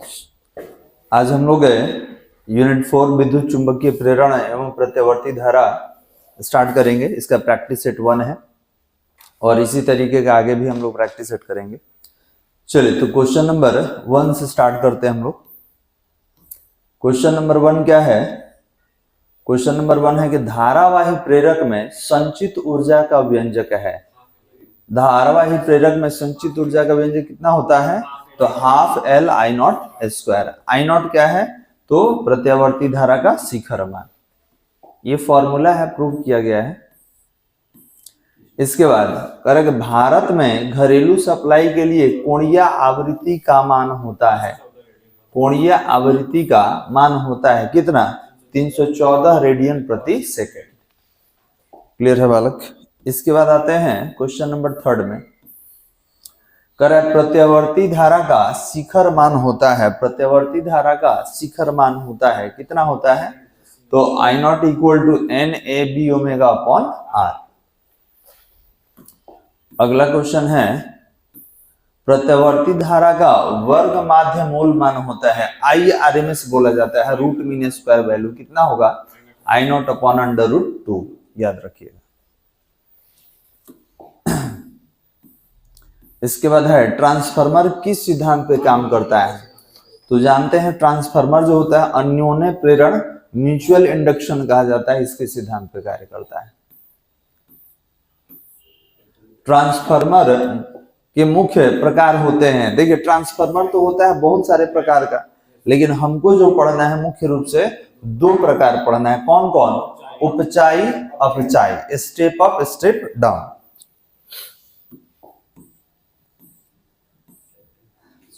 आज हम लोग यूनिट 4 विद्युत चुंबकीय प्रेरण एवं प्रत्यावर्ती धारा स्टार्ट करेंगे। इसका प्रैक्टिस सेट 1 है और इसी तरीके का आगे भी हम लोग प्रैक्टिस सेट करेंगे। चलिए तो क्वेश्चन नंबर 1 से स्टार्ट करते हैं हम लोग। क्वेश्चन नंबर 1 क्या है? क्वेश्चन नंबर 1 है कि धारावाही प्रेरक में संचित ऊर्जा का व्यंजक है। धारावाही प्रेरक में संचित ऊर्जा का व्यंजक कितना होता है? तो half L I not square. I not क्या है? तो प्रत्यावर्ती धारा का शिखर मान। ये फॉर्मूला है, प्रूव किया गया है। इसके बाद करेंगे भारत में घरेलू सप्लाई के लिए कोणीय आवृत्ति का मान होता है। कोणीय आवृत्ति का मान होता है कितना? 314 रेडियन प्रति सेकेंड। क्लियर है बालक? इसके बाद आते हैं क्वेश्चन नंबर 3 में। करें प्रत्यावर्ती धारा का शिखर मान होता है। प्रत्यावर्ती धारा का शिखर मान होता है कितना होता है? तो I not equal to N A B omega upon R. अगला क्वेश्चन है प्रत्यावर्ती धारा का वर्ग माध्य मूल मान होता है। आई आरएमएस बोला जाता है। रूट मीन स्क्वायर वैल्यू कितना होगा? आई नॉट अपॉन अंडर रूट 2। याद रखिएगा। इसके बाद है ट्रांसफार्मर किस सिद्धांत पे काम करता है? तो जानते हैं ट्रांसफार्मर जो होता है अन्योन्य प्रेरण म्यूचुअल इंडक्शन कहा जाता है, इसके सिद्धांत पे कार्य करता है। ट्रांसफार्मर के मुख्य प्रकार होते हैं। देखिए ट्रांसफार्मर तो होता है बहुत सारे प्रकार का, लेकिन हमको जो पढ़ना है मुख्य रूप से 2 प्रकार पढ़ना है। कौन कौन? उपचाई अपचाई, स्टेप अप स्टेप डाउन।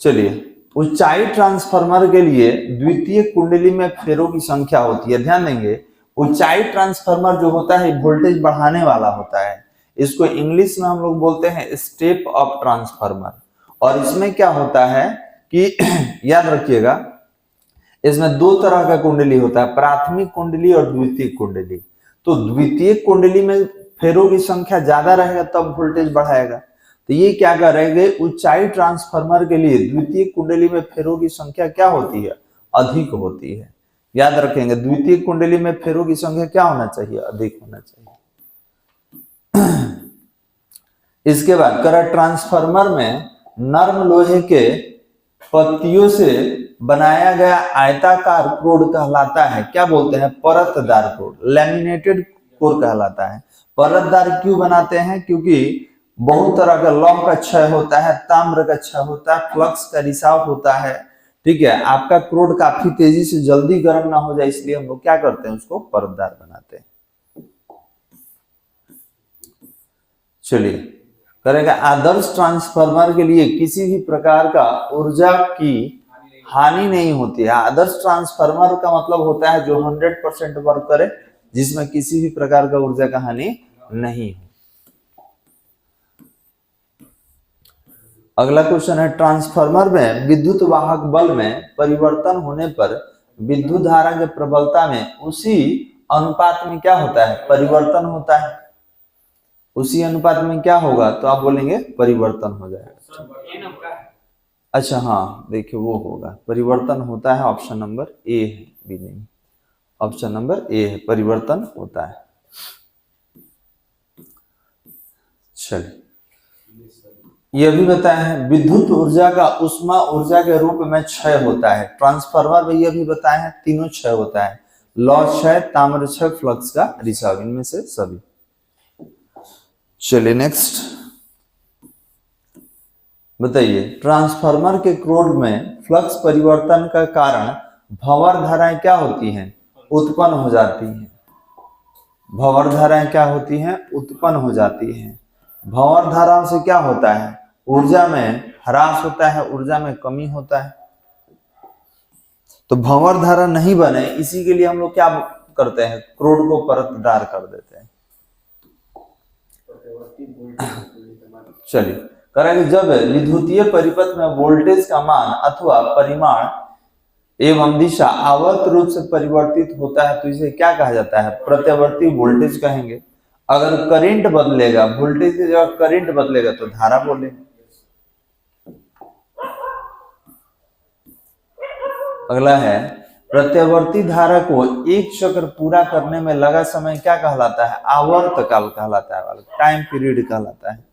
चलिए ऊंचाई ट्रांसफार्मर के लिए द्वितीय कुंडली में फेरों की संख्या होती है। ध्यान देंगे ऊंचाई ट्रांसफार्मर जो होता है वोल्टेज बढ़ाने वाला होता है। इसको इंग्लिश में हम लोग बोलते हैं स्टेप अप ट्रांसफार्मर। और इसमें क्या होता है कि याद रखिएगा इसमें 2 तरह का कुंडली होता है, प्राथमिक कुंडली और द्वितीय कुंडली। तो द्वितीय कुंडली में फेरों की संख्या ज्यादा रहेगा तब वोल्टेज बढ़ाएगा। तो ये क्या करेंगे? ऊंचाई ट्रांसफार्मर के लिए द्वितीय कुंडली में फेरों की संख्या क्या होती है? अधिक होती है। याद रखेंगे द्वितीय कुंडली में फेरों की संख्या क्या होना चाहिए? अधिक होना चाहिए। इसके बाद करा ट्रांसफार्मर में नर्म लोहे के पत्तियों से बनाया गया आयताकार कोर कहलाता है, क्या बोलते हैं? परतदार कोर, लैमिनेटेड कोर कहलाता है। परतदार क्यों बनाते हैं? क्योंकि बहुत तरह का लौह का क्षय होता है, ताम्र का क्षय होता है, फ्लक्स का रिसाव होता है। ठीक है, आपका क्रोड काफी तेजी से जल्दी गर्म ना हो जाए, इसलिए हम लोग क्या करते हैं? उसको परतदार बनाते हैं। चलिए करेगा आदर्श ट्रांसफार्मर के लिए किसी भी प्रकार का ऊर्जा की हानि नहीं होती है। आदर्श ट्रांसफार्मर का मतलब होता है जो 100% वर्क करे, जिसमें किसी भी प्रकार का ऊर्जा का हानि नहीं हो। अगला क्वेश्चन है ट्रांसफार्मर में विद्युत वाहक बल में परिवर्तन होने पर विद्युत धारा के प्रबलता में उसी अनुपात में क्या होता है? परिवर्तन होता है। उसी अनुपात में क्या होगा? तो आप बोलेंगे परिवर्तन हो जाएगा। अच्छा हाँ, देखिए वो होगा परिवर्तन होता है। ऑप्शन नंबर ए है, बी नहीं। ऑप्शन नंबर ए है, परिवर्तन होता है। चलिए यह भी बताया है विद्युत ऊर्जा का उष्मा ऊर्जा के रूप में क्षय होता है। ट्रांसफार्मर में यह भी बताया है तीनों क्षय होता है, लौह क्षय, ताम्र क्षय, फ्लक्स का रिसाव, इनमें से सभी। चलिए नेक्स्ट बताइए ट्रांसफार्मर के क्रोड में फ्लक्स परिवर्तन का कारण भंवर धाराएं क्या होती हैं? उत्पन्न हो जाती हैं। भंवर धाराएं क्या होती हैं? उत्पन्न हो जाती हैं। भंवर धाराओं से क्या होता है? ऊर्जा में ह्रास होता है, ऊर्जा में कमी होता है। तो भंवर धारा नहीं बने इसी के लिए हम लोग क्या करते हैं? क्रोड को परतदार कर देते हैं। चलिए करेंगे जब विद्युतीय परिपथ में वोल्टेज का मान अथवा परिमाण एवं दिशा आवर्त रूप से परिवर्तित होता है तो इसे क्या कहा जाता है? प्रत्यावर्ती वोल्टेज कहेंगे। अगर करंट बदलेगा, वोल्टेज की जगह करंट बदलेगा तो धारा बोलेंगे। अगला है प्रत्यावर्ती धारा को एक चक्र पूरा करने में लगा समय क्या कहलाता है? आवर्त काल कहलाता है, टाइम पीरियड कहलाता है।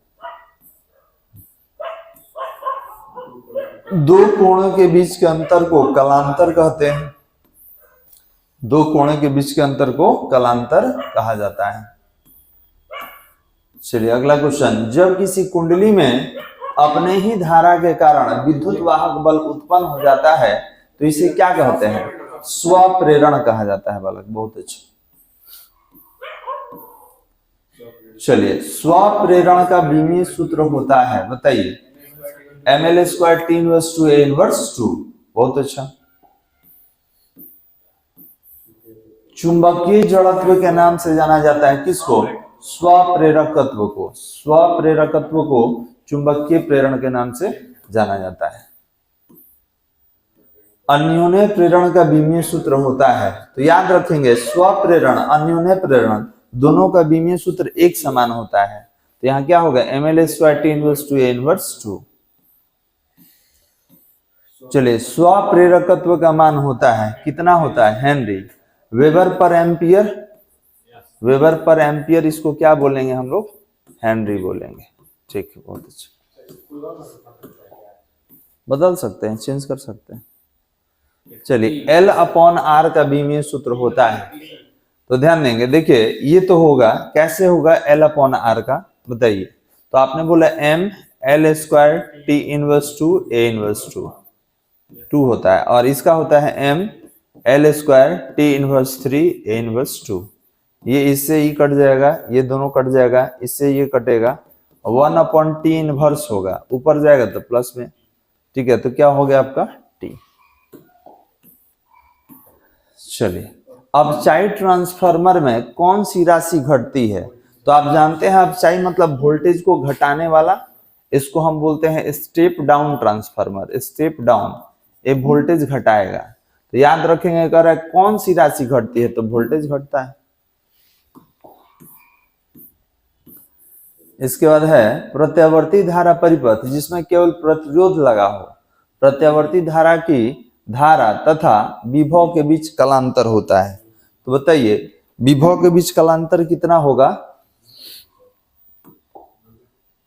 दो कोणों के बीच के अंतर को कलांतर कहते हैं। दो कोणों के बीच के अंतर को कलांतर कहा जाता है। चलिए अगला क्वेश्चन, जब किसी कुंडली में अपने ही धारा के कारण विद्युत वाहक बल उत्पन्न हो जाता है तो इसे क्या कहते हैं? स्वप्रेरण कहा जाता है बालक, बहुत अच्छा। चलिए स्वप्रेरण का बीमीय सूत्र होता है, बताइए। ml² T inverse 2 A inverse 2, बहुत अच्छा। चुंबकीय जड़त्व के नाम से जाना जाता है किसको? स्वप्रेरकत्व को। स्वप्रेरकत्व को चुंबकीय प्रेरण के नाम से जाना जाता है। अन्योन्य प्रेरण का बीमीय सूत्र होता है, तो याद रखेंगे स्वप्रेरण अन्योन्य प्रेरण दोनों का बीमीय सूत्र एक समान होता है। तो यहाँ क्या होगा? ml² T inverse 2 A inverse 2। चलिए स्वप्रेरकत्व का मान होता है, कितना होता है? हेनरी। वेबर पर एम्पियर, वेबर पर एम्पियर इसको क्या बोलेंगे हम लोग? हेनरी बोलेंगे। ठीक है, बहुत अच्छा। बदल सकते हैं, चेंज कर सकते हैं। चलिए L/R का बीमीय सूत्र होता है, तो ध्यान देंगे। देखिए ये तो होगा, कैसे होगा L/R का, बताइए। तो आपने बोला ml² T inverse 2 A inverse 2 होता है, और इसका होता है ml² T inverse 3 A inverse 2। ये इससे ही कट जाएगा, ये दोनों कट जाएगा, इससे ये कटेगा, 1/T इनवर्स होगा, ऊपर जाएगा तो प्लस में। ठीक है, तो क्या हो गया आपका? T। चलिए अब चाई ट्रांसफार्मर में कौन सी राशि घटती है? तो आप जानते हैं अपचाई मतलब वोल्टेज को घटाने वाला, इसको हम बोलते हैं step down transformer. Step down, ये वोल्टेज घटाएगा। तो याद रखेंगे, अगर कौन सी राशि घटती है तो वोल्टेज घटता है। इसके बाद है प्रत्यावर्ती धारा परिपथ, जिसमें केवल प्रतिरोध लगा हो। प्रत्यावर्ती धारा की धारा तथा विभव के बीच कलांतर होता है, तो बताइए विभव के बीच कलांतर कितना होगा?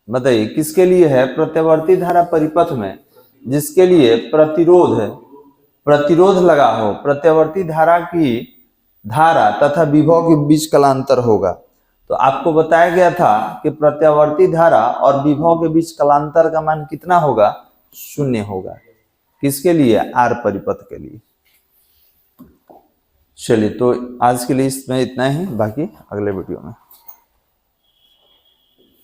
बताइए किसके लिए है? प्रत्यावर्ती धारा परिपथ में जिसके लिए प्रतिरोध लगा हो, प्रत्यावर्ती धारा की धारा तथा विभव के बीच कलांतर होगा। तो आपको बताया गया था कि प्रत्यावर्ती धारा और विभव के बीच कलांतर का मान कितना होगा? 0 होगा। किसके लिए? आर परिपथ के लिए। चलिए तो आज के लिए इसमें इतना ही, बाकी अगले वीडियो में।